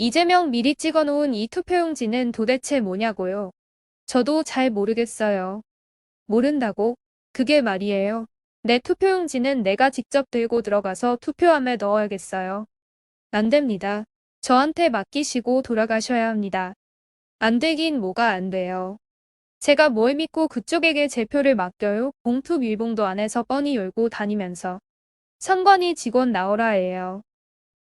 이재명 미리 찍어놓은 이 투표용지는 도대체 뭐냐고요? 저도 잘 모르겠어요. 모른다고? 그게 말이에요. 내 투표용지는 내가 직접 들고 들어가서 투표함에 넣어야겠어요. 안 됩니다. 저한테 맡기시고 돌아가셔야 합니다. 안 되긴 뭐가 안 돼요. 제가 뭘 믿고 그쪽에게 제 표를 맡겨요? 봉투 밀봉도 안에서 뻔히 열고 다니면서. 선관위 직원 나오라예요.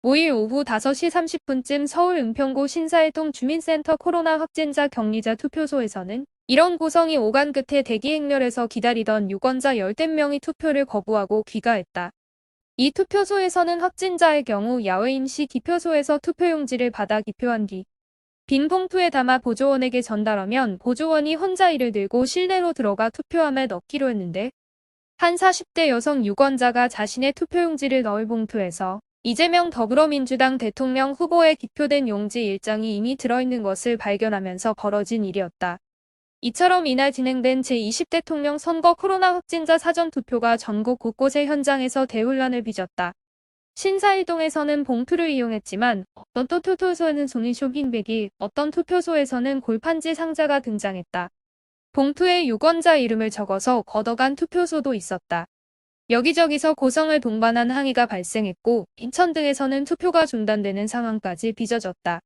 5일 오후 5시 30분쯤 서울 은평구 신사일동 주민센터 코로나 확진자 격리자 투표소에서는 이런 고성이 오간 끝에 대기 행렬에서 기다리던 유권자 열댓 명이 투표를 거부하고 귀가했다. 이 투표소에서는 확진자의 경우 야외 임시 기표소에서 투표용지를 받아 기표한 뒤 빈 봉투에 담아 보조원에게 전달하면 보조원이 혼자 이를 들고 실내로 들어가 투표함에 넣기로 했는데 한 40대 여성 유권자가 자신의 투표용지를 넣을 봉투에서 이재명 더불어민주당 대통령 후보에 기표된 용지 일장이 이미 들어있는 것을 발견하면서 벌어진 일이었다. 이처럼 이날 진행된 제20 대통령 선거 코로나 확진자 사전투표가 전국 곳곳의 현장에서 대혼란을 빚었다. 신사일동에서는 봉투를 이용했지만 어떤 투표소에는 종이 쇼핑백이, 어떤 투표소에서는 골판지 상자가 등장했다. 봉투에 유권자 이름을 적어서 걷어간 투표소도 있었다. 여기저기서 고성을 동반한 항의가 발생했고 인천 등에서는 투표가 중단되는 상황까지 빚어졌다.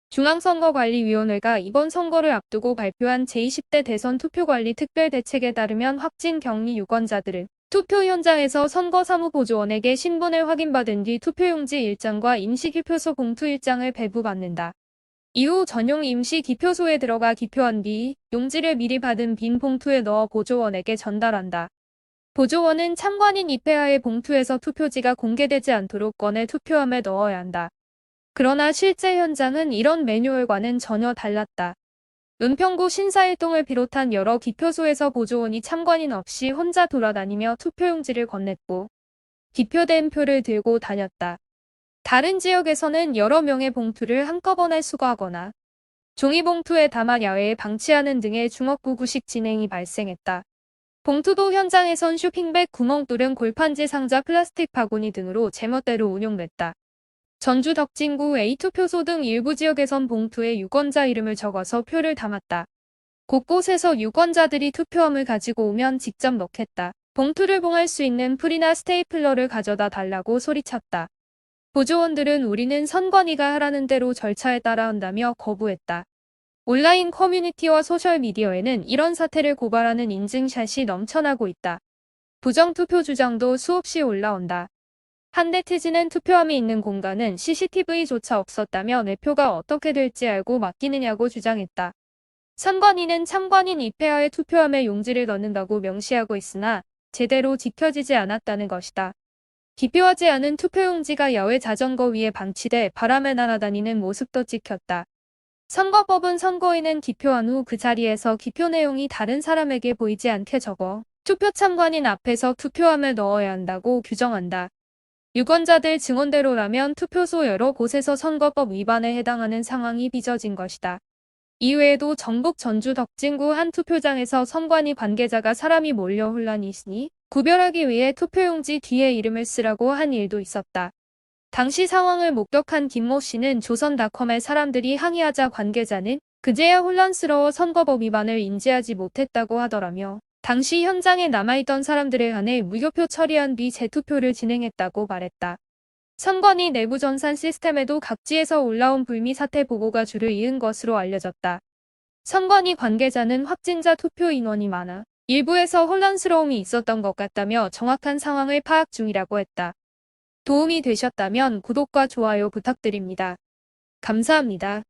중앙선거관리위원회가 이번 선거를 앞두고 발표한 제20대 대선 투표관리 특별대책에 따르면 확진 격리 유권자들은 투표 현장에서 선거사무보조원에게 신분을 확인받은 뒤 투표용지 일장과 임시기표소 봉투 일장을 배부받는다. 이후 전용 임시기표소에 들어가 기표한 뒤 용지를 미리 받은 빈 봉투에 넣어 보조원에게 전달한다. 보조원은 참관인 입회하에 봉투에서 투표지가 공개되지 않도록 꺼내 투표함에 넣어야 한다. 그러나 실제 현장은 이런 매뉴얼과는 전혀 달랐다. 은평구 신사일동을 비롯한 여러 기표소에서 보조원이 참관인 없이 혼자 돌아다니며 투표용지를 건넸고 기표된 표를 들고 다녔다. 다른 지역에서는 여러 명의 봉투를 한꺼번에 수거하거나 종이봉투에 담아 야외에 방치하는 등의 중업구구식 진행이 발생했다. 봉투도 현장에선 쇼핑백 구멍 뚫은 골판지 상자 플라스틱 바구니 등으로 제멋대로 운용됐다. 전주 덕진구 A투표소 등 일부 지역에선 봉투에 유권자 이름을 적어서 표를 담았다. 곳곳에서 유권자들이 투표함을 가지고 오면 직접 넣겠다. 봉투를 봉할 수 있는 풀이나 스테이플러를 가져다 달라고 소리쳤다. 보조원들은 우리는 선관위가 하라는 대로 절차에 따라한다며 거부했다. 온라인 커뮤니티와 소셜미디어에는 이런 사태를 고발하는 인증샷이 넘쳐나고 있다. 부정투표 주장도 수없이 올라온다. 한 네티즌은 투표함이 있는 공간은 CCTV조차 없었다며 내 표가 어떻게 될지 알고 맡기느냐고 주장했다. 선관위는 참관인 입회하에 투표함에 용지를 넣는다고 명시하고 있으나 제대로 지켜지지 않았다는 것이다. 기표하지 않은 투표용지가 야외 자전거 위에 방치돼 바람에 날아다니는 모습도 찍혔다. 선거법은 선거인은 기표한 후 그 자리에서 기표 내용이 다른 사람에게 보이지 않게 적어 투표 참관인 앞에서 투표함에 넣어야 한다고 규정한다. 유권자들 증언대로라면 투표소 여러 곳에서 선거법 위반에 해당하는 상황이 빚어진 것이다. 이외에도 전북 전주 덕진구 한 투표장에서 선관위 관계자가 사람이 몰려 혼란이 있으니 구별하기 위해 투표용지 뒤에 이름을 쓰라고 한 일도 있었다. 당시 상황을 목격한 김모 씨는 조선닷컴에 사람들이 항의하자 관계자는 그제야 혼란스러워 선거법 위반을 인지하지 못했다고 하더라며 당시 현장에 남아있던 사람들에 한해 무효표 처리한 뒤 재투표를 진행했다고 말했다. 선관위 내부 전산 시스템에도 각지에서 올라온 불미 사태 보고가 줄을 이은 것으로 알려졌다. 선관위 관계자는 확진자 투표 인원이 많아 일부에서 혼란스러움이 있었던 것 같다며 정확한 상황을 파악 중이라고 했다. 도움이 되셨다면 구독과 좋아요 부탁드립니다. 감사합니다.